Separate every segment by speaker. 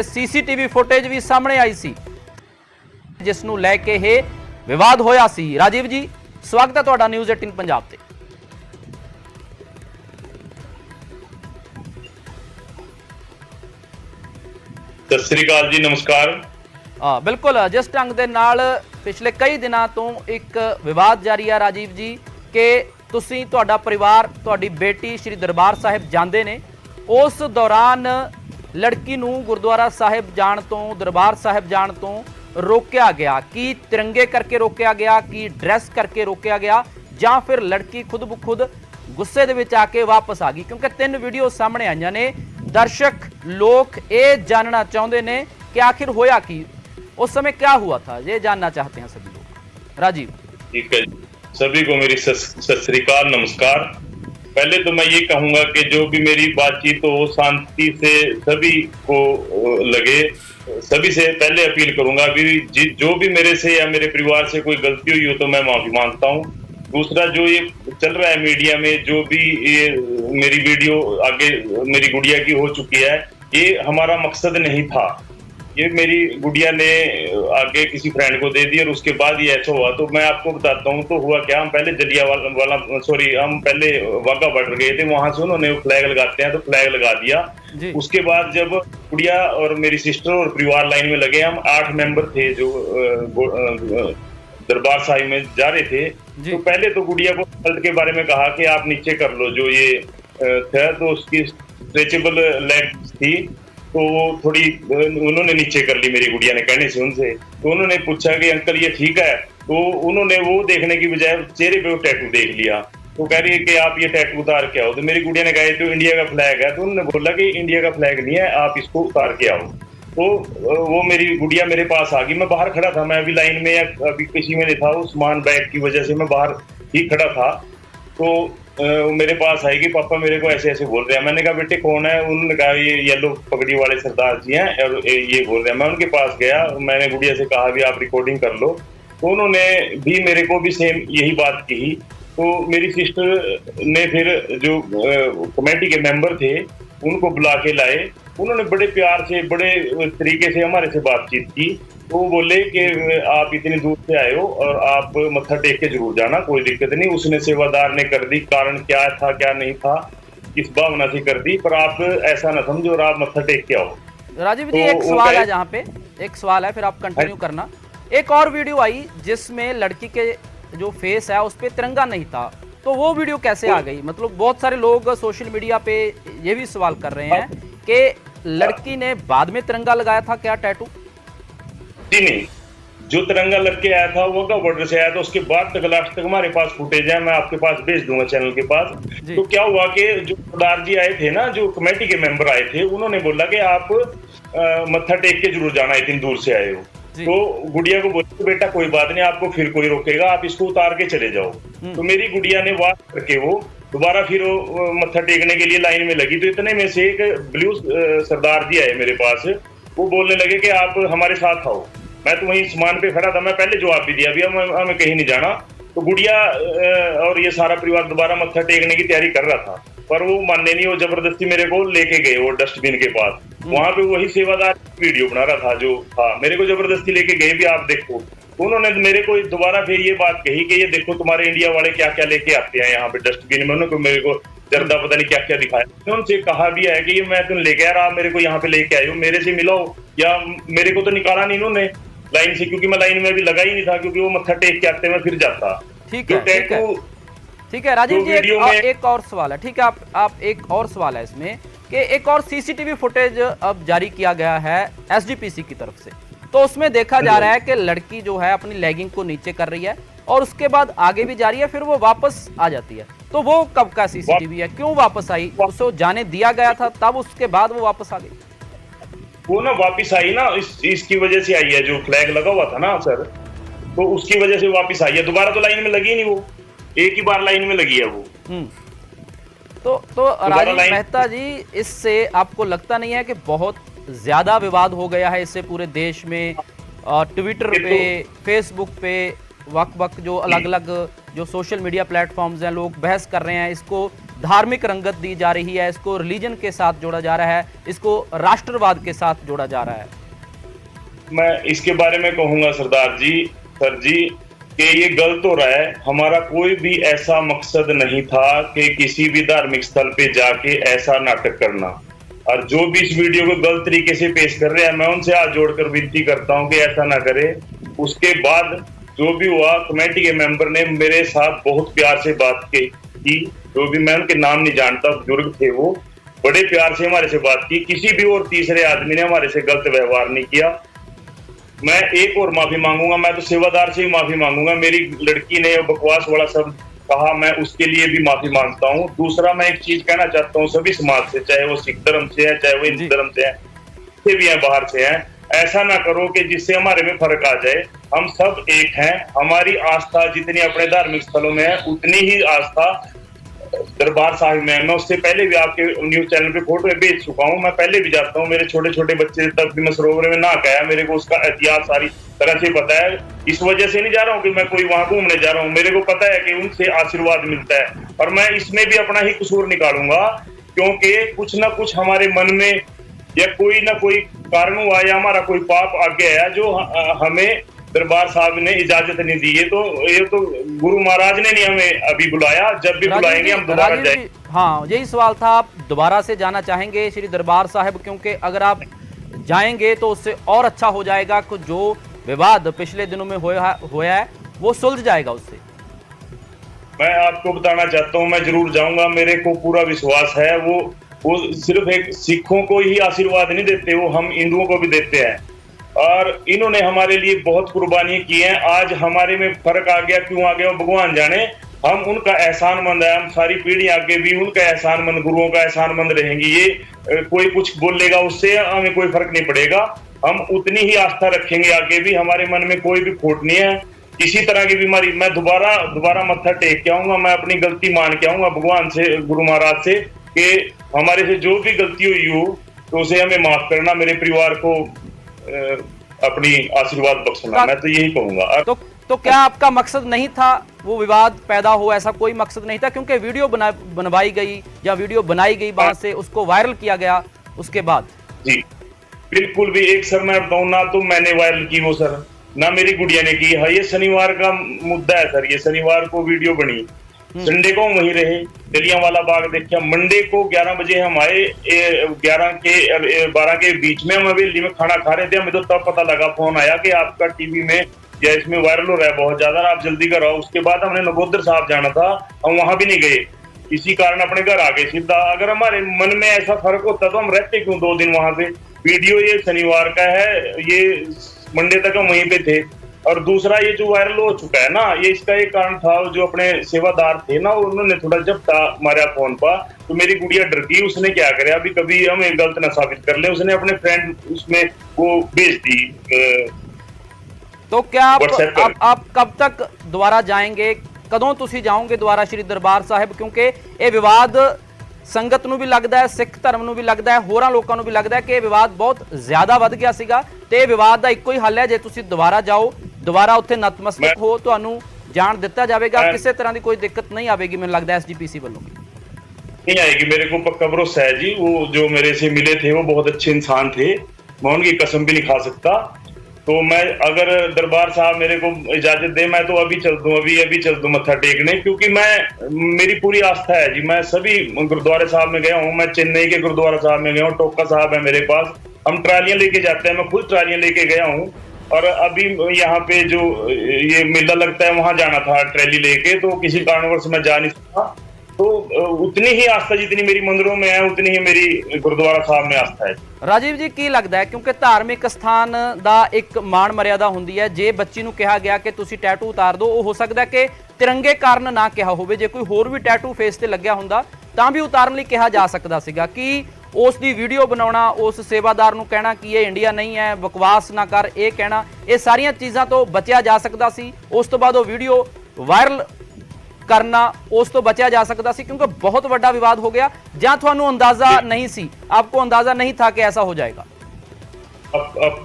Speaker 1: CCTV footage भी सामने आई सी जिस ਨੂੰ ਲੈ ਕੇ ਇਹ ਵਿਵਾਦ ਹੋਇਆ ਸੀ। ਰਾਜੀਵ ਜੀ, ਸਵਾਗਤ ਹੈ ਤੁਹਾਡਾ ਨਿਊਜ਼ 18 ਪੰਜਾਬ ਤੇ।
Speaker 2: सत श्री अकाल जी, नमस्कार।
Speaker 1: बिल्कुल, जिस ढंग दे नाल पिछले कई दिनों तो एक विवाद जारी है राजीव जी कि तुसीं तुहाडा परिवार तुहाडी बेटी श्री दरबार साहिब जांदे ने, उस दौरान लड़की नूं गुरुद्वारा साहिब जाण तो दरबार साहिब जाण तो रोकिया गया। कि तिरंगे करके रोकिया गया, कि ड्रैस करके रोकिया गया, जां फिर लड़की खुद ब खुद गुस्से दे विच आके वापस आ गई? क्योंकि 3 वीडियो सामने आईयां ने। दर्शक लोग ये जानना चाहते हैं कि आखिर होया कि उस समय क्या हुआ था, ये जानना चाहते हैं सभी लोग। राजीव।
Speaker 2: ठीक है, सभी को मेरी सत श्री अकाल, नमस्कार। पहले तो मैं ये कहूंगा कि जो भी मेरी बातचीत हो शांति से सभी को लगे। सभी से पहले अपील करूंगा, अभी जो भी मेरे से या मेरे परिवार से कोई गलती हुई हो तो मैं माफी मांगता हूँ। दूसरा, जो ये चल रहा है मीडिया में, जो भी ये मेरी वीडियो आगे मेरी गुड़िया की हो चुकी है, ये हमारा मकसद नहीं था। ये मेरी गुड़िया ने आगे किसी फ्रेंड को दे दी और उसके बाद ये ऐसा हुआ। तो मैं आपको बताता हूँ तो हुआ क्या। हम पहले हम पहले वाघा बॉर्डर गए थे, वहां से उन्होंने फ्लैग लगाते हैं तो फ्लैग लगा दिया। उसके बाद जब गुड़िया और मेरी सिस्टर और परिवार लाइन में लगे, हम 8 मेंबर थे जो दरबार साहिब में जा रहे थे। तो पहले तो गुड़िया को हेल्थ के बारे में कहा कि आप नीचे कर लो, जो ये था तो उसकी स्ट्रेचेबल लेग थी तो वो थोड़ी उन्होंने नीचे कर ली मेरी गुड़िया ने कहने से उनसे। तो उन्होंने पूछा कि अंकल ये ठीक है? तो उन्होंने वो देखने की बजाय चेहरे पे वो टैटू देख लिया। तो कह रही है कि आप ये टैटू उतार के आओ। तो मेरी गुड़िया ने कहा तो इंडिया का फ्लैग है। तो उन्होंने बोला कि इंडिया का फ्लैग नहीं है, आप इसको उतार के आओ। तो वो मेरी गुड़िया मेरे पास आ गई। मैं बाहर खड़ा था, मैं अभी लाइन में या अभी किसी में नहीं था, उस्मान बैग की वजह से मैं बाहर ही खड़ा था। तो मेरे पास आएगी, पापा मेरे को ऐसे ऐसे बोल रहे हैं। मैंने कहा बेटे कौन है? उन्होंने कहा ये येलो पगड़ी वाले सरदार जी हैं और ये बोल रहे हैं। मैं उनके पास गया, मैंने गुड़िया से कहा भी आप रिकॉर्डिंग कर लो। तो उन्होंने भी मेरे को भी सेम यही बात कही। तो मेरी सिस्टर ने फिर जो कमेटी के मेंबर थे उनको बुला के लाए। उन्होंने बड़े प्यार से बड़े तरीके से हमारे से बातचीत की। तो वो बोले कि आप इतनी दूर से आए हो और आप मत्था टेक के जरूर जाना, कोई दिक्कत नहीं। उसने सेवादार ने कर दी, कारण क्या था क्या नहीं था इस भावना से कर दी, पर आप ऐसा ना समझो और आप मत्था टेक के आओ।
Speaker 1: राजीव जी, एक सवाल है, जहाँ पे एक सवाल है, फिर आप कंटिन्यू करना। एक और वीडियो आई जिसमें लड़की के जो फेस है उस पर तिरंगा नहीं था, तो वो वीडियो कैसे आ गई? मतलब बहुत सारे लोग सोशल मीडिया पे ये भी सवाल कर रहे हैं कि लड़की ने बाद में तिरंगा लगाया था क्या, टैटू?
Speaker 2: जी नहीं, जो तिरंगा लग के आया था वो वाघा बॉर्डर से आया था। उसके बाद तक लास्ट तक हमारे पास फुटेज है, मैं आपके पास भेज दूंगा चैनल के पास। तो क्या हुआ कि जो सरदार जी आए थे ना, जो कमेटी के मेंबर आए थे, उन्होंने बोला कि आप मत्था टेक के जरूर जाना, इतनी दूर से आए हो। तो गुड़िया को बोला बेटा कोई बात नहीं, आपको फिर कोई रोकेगा, आप इसको उतार के चले जाओ। तो मेरी गुड़िया ने वाक करके वो दोबारा फिर वो मत्था टेकने के लिए लाइन में लगी। तो इतने में से एक ब्लू सरदार जी आए मेरे पास। वो बोलने लगे कि आप हमारे साथ आओ। मैं तो वहीं सामान पे खड़ा था, मैं पहले जवाब भी दिया, अभी हमें कहीं नहीं जाना। तो गुड़िया और ये सारा परिवार दोबारा मत्था टेकने की तैयारी कर रहा था, पर वो मानने नहीं। वो जबरदस्ती मेरे को लेके गए वो डस्टबिन के पास। वहां पे वही सेवादार वीडियो बना रहा था जो था, मेरे को जबरदस्ती लेके गए भी आप देखो। उन्होंने मेरे को दोबारा फिर ये बात कही कि ये देखो तुम्हारे इंडिया वाले क्या क्या लेके आते हैं यहाँ पे डस्टबिन में। उन्होंने मेरे को जर्दा पता नहीं क्या क्या दिखाया। उनसे कहा भी है कि ये मैं तुम लेके आ रहा, आप मेरे को यहाँ पे लेके आए हो, मेरे से मिलो। या मेरे को तो निकाला नहीं इन्होंने लाइन से, क्योंकि मैं लाइन में भी लगा ही नहीं था, क्योंकि वो मत्था टेक के आते मैं फिर जाता।
Speaker 1: ठीक है, ठीक है राजीव जी, एक और सवाल है। ठीक है, आप एक और सवाल है इसमें कि एक और सीसीटीवी फुटेज अब जारी किया गया है एसजीपीसी की तरफ से। तो उसमें देखा जा रहा है कि लड़की जो है अपनी लेगिंग को नीचे कर रही है और उसके बाद आगे भी जा रही है, फिर वो वापस आ जाती है। तो वो कब का सीसीटीवी है? क्यों वापस आई? उसको जाने दिया गया था तब, उसके बाद वो वापस आ गई?
Speaker 2: वो ना वापस आई ना, इसकी वजह से आई है, जो फ्लैग लगा हुआ था ना सर, तो उसकी वजह से वापस आई है। दोबारा तो लाइन में लगी नहीं, वो एक ही बार लाइन में लगी है वो।
Speaker 1: तो राजीव मेहता जी, इससे आपको लगता नहीं है कि बहुत ज्यादा विवाद हो गया है इससे पूरे देश में? ट्विटर पे, फेसबुक पे, वक्त जो अलग अलग जो सोशल मीडिया प्लेटफॉर्म्स हैं, लोग बहस कर रहे हैं, इसको धार्मिक रंगत दी जा रही है, इसको रिलीजन के साथ जोड़ा जा रहा है, इसको राष्ट्रवाद के साथ जोड़ा जा रहा है।
Speaker 2: मैं इसके बारे में कहूंगा सरदार जी, सर जी, कि ये गलत हो रहा है। हमारा कोई भी ऐसा मकसद नहीं था कि किसी भी धार्मिक स्थल पे जाके ऐसा नाटक करना। और जो भी इस वीडियो को गलत तरीके से पेश कर रहे हैं, मैं उनसे हाथ जोड़कर विनती करता हूं कि ऐसा ना करे। उसके बाद जो भी हुआ, कमेटी के मेंबर ने मेरे साथ बहुत प्यार से बात की, जो भी, मैं उनके नाम नहीं जानता, बुजुर्ग थे वो, बड़े प्यार से हमारे से बात की। किसी भी और तीसरे आदमी ने हमारे से गलत व्यवहार नहीं किया। मैं एक और माफी मांगूंगा, मैं तो सेवादार से ही माफी मांगूंगा। मेरी लड़की ने बकवास वाला सब कहा, मैं उसके लिए भी माफी मांगता हूँ। दूसरा, मैं एक चीज कहना चाहता हूँ सभी समाज से, चाहे वो सिख धर्म से है, चाहे वो हिंदू धर्म से है, से भी है, बाहर से है, ऐसा ना करो कि जिससे हमारे में फर्क आ जाए। हम सब एक हैं। हमारी आस्था जितनी अपने धार्मिक स्थलों में है, उतनी ही आस्था दरबार साहिब में। मैं उससे पहले भी आपके न्यूज चैनल पे फोटो भेज चुका हूँ। मैं पहले भी जाता हूँ, मेरे छोटे छोटे बच्चे तब भी मैं सरोवर में ना गया, मेरे को उसका इतिहास सारी तरह से पता है। इस वजह से नहीं जा रहा हूँ कि मैं कोई वहां घूमने जा रहा हूँ, मेरे को पता है कि उनसे आशीर्वाद मिलता है। और मैं इसमें भी अपना ही कसूर निकालूंगा, क्योंकि कुछ ना कुछ हमारे मन में या कोई ना कोई कारण हुआ या हमारा कोई पाप आगे आया जो हमें दरबार साहब ने इजाजत नहीं दी। ये तो गुरु महाराज ने नहीं हमें अभी बुलाया, जब भी बुलाएंगे हम दोबारा जाएंगे।
Speaker 1: हाँ, यही सवाल था, आप दोबारा से जाना चाहेंगे श्री दरबार साहिब? क्योंकि अगर आप जाएंगे तो उससे और अच्छा हो जाएगा कि जो विवाद पिछले दिनों में होया है वो सुलझ जाएगा उससे।
Speaker 2: मैं आपको बताना चाहता हूँ, मैं जरूर जाऊंगा, मेरे को पूरा विश्वास है। वो सिर्फ एक सिखों को ही आशीर्वाद नहीं देते, वो हम हिंदुओं को भी देते हैं। और इन्होंने हमारे लिए बहुत कुर्बानी की है। आज हमारे में फर्क आ गया, क्यों आ गया भगवान जाने। हम उनका एहसानमंद है, हम सारी पीढ़ी आगे भी उनका एहसानमंद, गुरुओं का एहसानमंद रहेंगी। ये कोई कुछ बोलेगा उससे हमें कोई फर्क नहीं पड़ेगा, हम उतनी ही आस्था रखेंगे आगे भी। हमारे मन में कोई भी खोट नहीं है किसी तरह की बीमारी। मैं दोबारा मत्था टेक के आऊंगा, मैं अपनी गलती मान के आऊंगा भगवान से, गुरु महाराज से, कि हमारे से जो भी गलती हुई हो तो उसे हमें माफ करना, मेरे परिवार को अपनी आशीर्वाद बख्शना। मैं तो यही कहूंगा।
Speaker 1: तो क्या आपका मकसद नहीं था वो विवाद पैदा हो? ऐसा कोई मकसद नहीं था, क्योंकि वीडियो बनवाई गई या वीडियो बनाई गई वहां से, उसको वायरल किया गया उसके बाद। जी
Speaker 2: बिल्कुल भी। एक सर मैं बताऊं ना, तो मैंने वायरल की वो सर, ना मेरी गुड़िया ने की है। ये शनिवार का मुद्दा है सर, ये शनिवार को वीडियो बनी, संडे को वहीं रहे, जलियांवाला बाग देखा। मंडे को 11 बजे हम आए, 11 के 12 के बीच में हम हवेली में खाना खा रहे थे। हमें तो तब पता लगा, फोन आया कि आपका टीवी में या इसमें वायरल हो रहा है बहुत ज्यादा, आप जल्दी कराओ। उसके बाद हमने नगोदर साहब जाना था, हम वहां भी नहीं गए, इसी कारण अपने घर आ गए सीधा। अगर हमारे मन में ऐसा फर्क होता तो हम रहते क्यों 2 दिन वहां पे। वीडियो ये शनिवार का है, ये मंडे तक हम वहीं पे थे। और दूसरा, ये जो वायरल हो चुका है ना, ये इसका एक कारण था, जो अपने सेवादार थे ना, उन्होंने थोड़ा जब मारा फोन पर, तो मेरी गुड़िया डर गई। उसने क्या करे, अभी कभी हमें गलत ना साबित कर ले, उसने अपने फ्रेंड उसमें वो भेज दी।
Speaker 1: तो क्या आप कब तक दोबारा जाएंगे? कदों तुसी जाओगे दोबारा श्री दरबार साहिब? क्योंकि ये विवाद संगत ਨੂੰ भी लगता है, सिख धर्म ਨੂੰ भी लगता है, होरां लोकां ਨੂੰ भी लगता है कि ये विवाद बहुत ज्यादा वध गया सीगा। ते ये विवाद का इक्को ही हल है, जे तुसी दोबारा जाओ, दोबारा उत्थे नतमस्तक हो, तुहानू जान दिता जाएगा, किसी तरह की कोई दिक्कत नहीं आएगी। मैनूं लगता है एसजीपीसी वालों
Speaker 2: नहीं आएगी, मेरे को पक्का भरोसा है जी। वो जो मेरे से मिले थे वो बहुत अच्छे इंसान थे, मैं उनकी कसम भी नहीं खा सकता। तो मैं, अगर दरबार साहब मेरे को इजाजत दे, मैं तो अभी चल दूं, अभी चल दूं मत्था टेकने, क्योंकि मेरी पूरी आस्था है जी। मैं सभी गुरुद्वारे साहब में गया हूँ, मैं चेन्नई के गुरुद्वारा साहब में गया हूँ, टोका साहब है मेरे पास, हम ट्रालियां लेके जाते हैं, मैं खुद ट्रालियां लेके गया हूँ। और अभी यहाँ पे जो ये मेला लगता है वहां जाना था ट्रैली लेके, तो किसी कारणवश मैं जा नहीं सकता। तो उतनी ही आस्था जितनी मेरी मंदिरों में है, उतनी ही मेरी गुरुद्वारा साहब में आस्था है।
Speaker 1: राजीव जी, की लगता है, क्योंकि धार्मिक स्थान दा एक मान मर्यादा हुंदी है, जे बच्ची नूं कहा गया कि तुसी टैटू उतार दो, हो सकता है कि तिरंगे कारण ना कहा होवे, जे कोई होर भी टैटू फेस ते लग्या हुंदा तां भी उतारन लई कहा जा सकदा सीगा। कि उस दी वीडियो बनाउणा, उस सेवादार नूं कहना कि ये इंडिया नहीं है, बकवास ना कर, ये कहना, ये सारियां चीज़ां तो बचिया जा सकदा सी। उस तो बाद वो वीडियो वायरल करना, उस तो बचा जा सकता सी, क्योंकि बहुत बड़ा विवाद हो गया। जहां थानू अंदाजा नहीं सी, आपको अंदाजा नहीं था कि ऐसा हो जाएगा?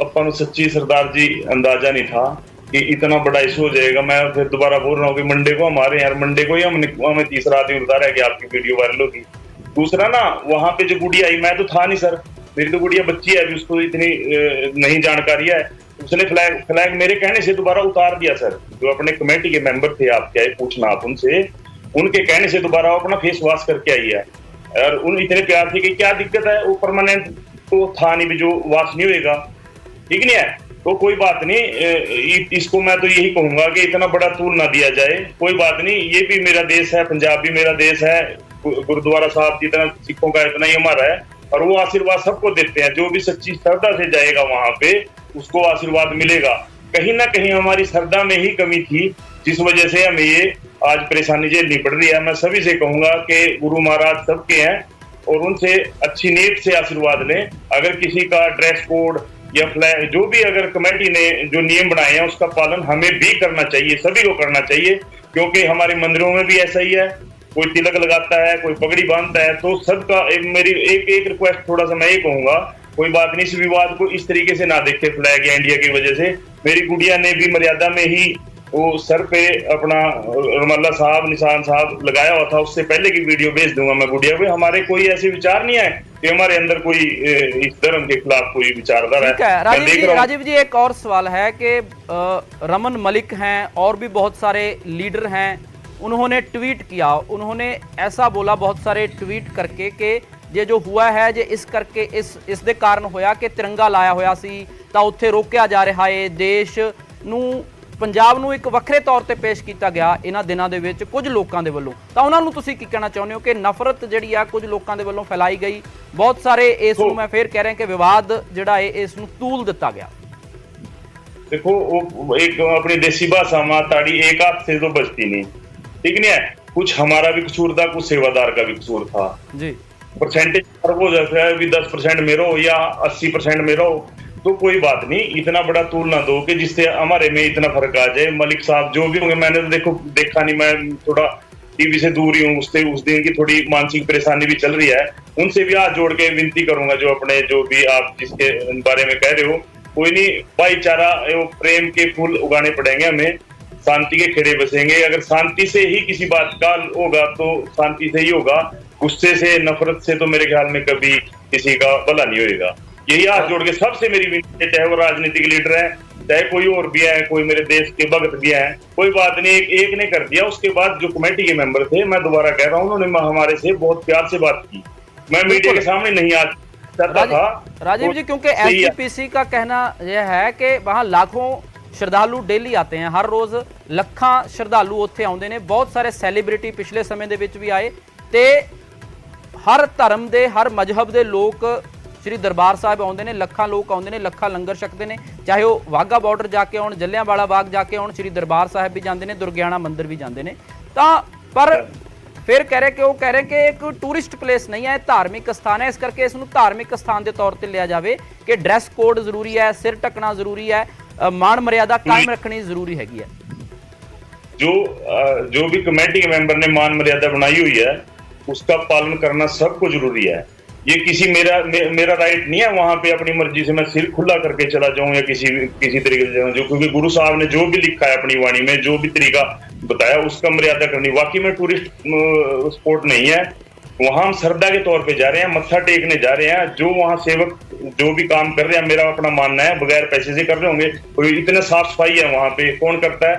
Speaker 2: अपन सच्ची सरदार जी अंदाजा नहीं था। कि इतना बड़ा इशू हो जाएगा। मैं फिर दोबारा बोल रहा हूँ कि मंडे को हमारे यार मंडे को ही हमें तीसरा आदमी बता रहा है कि आपकी वीडियो वायरल होगी। दूसरा ना, वहां पे जो गुड़िया आई, मैं तो था नहीं सर, मेरी तो गुड़िया बच्ची है अभी, उसको इतनी नहीं जानकारी है। उसने फ्लैग मेरे कहने से दोबारा उतार दिया सर। जो अपने कमेटी के मेंबर थे, आप क्या पूछना आप उनसे, उनके कहने से दोबारा अपना फेस वॉश करके आई है। और उन इतने प्यार थे कि क्या दिक्कत है, वो परमानेंट तो था नहीं भी जो वॉश नहीं होएगा, ठीक नहीं है। तो कोई बात नहीं, इसको मैं तो यही कहूंगा कि इतना बड़ा तूल ना दिया जाए। कोई बात नहीं, ये भी मेरा देश है, पंजाब भी मेरा देश है, गुरुद्वारा साहब जितना सिखों का इतना ही हमारा है, और वो आशीर्वाद सबको देते हैं। जो भी सच्ची श्रद्धा से जाएगा वहां पे उसको आशीर्वाद मिलेगा। कहीं ना कहीं हमारी श्रद्धा में ही कमी थी, जिस वजह से हमें ये आज परेशानी झेलनी पड़ रही है। मैं सभी से कहूंगा कि गुरु महाराज सबके हैं और उनसे अच्छी नीयत से आशीर्वाद लें। अगर किसी का ड्रेस कोड या फ्लैग, जो भी अगर कमेटी ने जो नियम बनाए हैं उसका पालन हमें भी करना चाहिए, सभी को करना चाहिए। क्योंकि हमारे मंदिरों में भी ऐसा ही है, कोई तिलक लगाता है, कोई पगड़ी बांधता है, तो सबका मेरी एक रिक्वेस्ट, थोड़ा सा मैं ये कहूंगा, कोई बात नहीं, इस विवाद को इस तरीके से ना देखे फ्लैग या इंडिया की वजह से। मेरी गुड़िया ने भी मर्यादा में ही वो सर पे अपना रमल्ला साहब, निशान साहब लगाया हुआ था, उससे पहले की वीडियो भेज दूंगा मैं गुड़िया को। हमारे कोई ऐसे विचार नहीं है कि हमारे अंदर कोई इस धर्म के खिलाफ कोई विचारधारा है।
Speaker 1: राजीव जी, एक और सवाल है कि रमन मलिक हैं और भी बहुत सारे लीडर हैं, उन्होंने ट्वीट किया, उन्होंने ऐसा बोला बहुत सारे ट्वीट करके कि ये जो हुआ है जे इस करके इस दे कारण होया कि तिरंगा लाया होया सी ਤਾਂ ਉੱਥੇ ਰੋਕਿਆ ਜਾ ਰਿਹਾ ਹੈ। ਦੇਸ਼ ਨੂੰ, ਪੰਜਾਬ ਨੂੰ ਇੱਕ ਵੱਖਰੇ ਤੌਰ ਤੇ ਪੇਸ਼ ਕੀਤਾ ਗਿਆ ਇਹਨਾਂ ਦਿਨਾਂ ਦੇ ਵਿੱਚ ਕੁਝ ਲੋਕਾਂ ਦੇ ਵੱਲੋਂ। ਤਾਂ ਉਹਨਾਂ ਨੂੰ ਤੁਸੀਂ ਕੀ ਕਹਿਣਾ ਚਾਹੁੰਦੇ ਹੋ ਕਿ ਨਫ਼ਰਤ ਜਿਹੜੀ ਆ ਕੁਝ ਲੋਕਾਂ ਦੇ ਵੱਲੋਂ ਫੈਲਾਈ ਗਈ, ਬਹੁਤ ਸਾਰੇ ਇਸ ਨੂੰ ਮੈਂ ਫੇਰ ਕਹਿ ਰਿਹਾ ਕਿ ਵਿਵਾਦ ਜਿਹੜਾ ਹੈ ਇਸ ਨੂੰ ਤੂਲ ਦਿੱਤਾ ਗਿਆ।
Speaker 2: देखो, एक अपनी देसी भाषा में ताड़ी एक हाथ से तो बचती नहीं, ठीक नहीं है। कुछ हमारा भी कसूर था, कुछ सेवादार का भी कसूर था जी। परसेंटेज फर्क हो जाता है, भी 10% मेरा हो या 80% मेरा हो, तो कोई बात नहीं, इतना बड़ा तूल ना दो कि जिससे हमारे में इतना फर्क आ जाए। मलिक साहब जो भी होंगे, मैंने तो देखा नहीं, मैं थोड़ा टीवी से दूर ही हूँ, उससे उस दिन की थोड़ी मानसिक परेशानी भी चल रही है। उनसे भी हाथ जोड़ के विनती करूंगा, जो अपने जो भी आप जिसके बारे में कह रहे हो, कोई नहीं, भाईचारा प्रेम के फूल उगाने पड़ेंगे हमें, शांति के खेड़े बसेंगे। अगर शांति से ही किसी बात का होगा तो शांति से ही होगा, गुस्से से, नफरत से तो मेरे ख्याल में कभी किसी का भला नहीं होगा। यही हाथ जोड़ के सबसे मेरी विनती है, चाहे वो राजनीतिक लीडर है, चाहे कोई और भी है, कोई मेरे देश के भगत भी हैं, कोई बात नहीं, एक ने कर दिया। उसके बाद जो कमेटी के मेंबर थे, मैं दोबारा कह रहा हूँ, उन्होंने हमारे से बहुत प्यार से बात की। मैं मीडिया के सामने नहीं आ सकता था
Speaker 1: राजीव जी, क्योंकि एसजीपीसी का कहना यह है कि वहां लाखों श्रद्धालु डेली आते हैं, हर रोज ਲੱਖਾਂ श्रद्धालु ਉੱਥੇ ਆਉਂਦੇ ਨੇ। ਬਹੁਤ ਸਾਰੇ ਸੈਲੀਬ੍ਰਿਟੀ ਪਿਛਲੇ ਸਮੇਂ ਦੇ ਵਿੱਚ ਵੀ ਆਏ ਤੇ ਹਰ ਧਰਮ ਦੇ, ਹਰ ਮਜ਼ਹਬ ਦੇ ਲੋਕ श्री दरबार साहब आउंदे ने, ਲੱਖਾਂ लोग आउंदे ने, ਲੱਖਾਂ लंगर छकते हैं, चाहे वो वाघा बॉर्डर जाके आउण, जलियांवाला बाग जाके आउण, श्री दरबार साहब भी जाते हैं, दुर्गियाना मंदिर भी जाते हैं। पर फिर कह रहे कि वो कह रहे कि एक टूरिस्ट प्लेस नहीं है, धार्मिक स्थान है, इस करके इसनूं धार्मिक स्थान के तौर पर लिया जाए कि ड्रैस कोड जरूरी है, सिर ढकना जरूरी है, मान मर्यादा कायम रखनी जरूरी हैगी है।
Speaker 2: जो भी कमेटी के मेंबर ने मान मर्यादा बनाई हुई है उसका पालन करना सबको जरूरी है। ये किसी मेरा राइट नहीं है वहां पे अपनी मर्जी से मैं सिर खुला करके चला जाऊं या किसी तरीके से जाऊं। जो क्योंकि गुरु साहब ने जो भी लिखा है अपनी वाणी में, जो भी तरीका बताया, उसका मर्यादा करनी। वाकई में टूरिस्ट स्पॉट नहीं है, वहां हम श्रद्धा के तौर पे जा रहे हैं, मत्था टेकने जा रहे हैं। जो वहां सेवक जो भी काम कर रहे हैं, मेरा अपना मानना है, बगैर पैसे से कर रहे होंगे। कोई इतना साफ सफाई है वहां पे, कौन करता है?